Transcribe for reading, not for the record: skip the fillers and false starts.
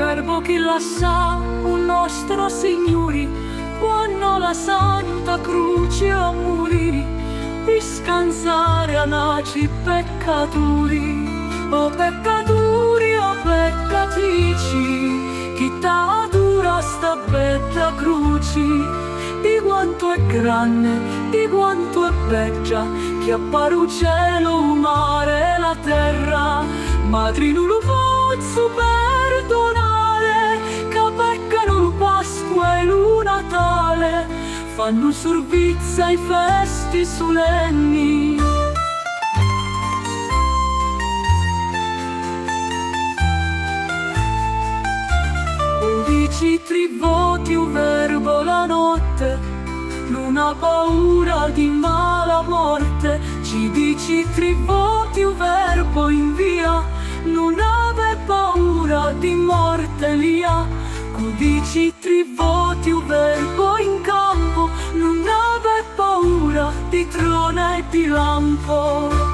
verbo chi la sa, un nostro Signore, quando la Santa Croce a morì, per scansare a naci peccatori, o peccatori o peccatrici, chi t'ha dura sta bella croce. Di quanto è grande, di quanto è vecchia, che apparu cielo, mare e la terra, madri non lo posso perdonare, che peccano lo Pasqua e lo Natale, fanno servizio ai festi solenni. Dici tre voti un verbo la notte, non ha paura di mala morte. Ci dici tre voti un verbo in via, non ave paura di morte lia. Dici tre voti un verbo in campo, non ave paura di trona e di lampo.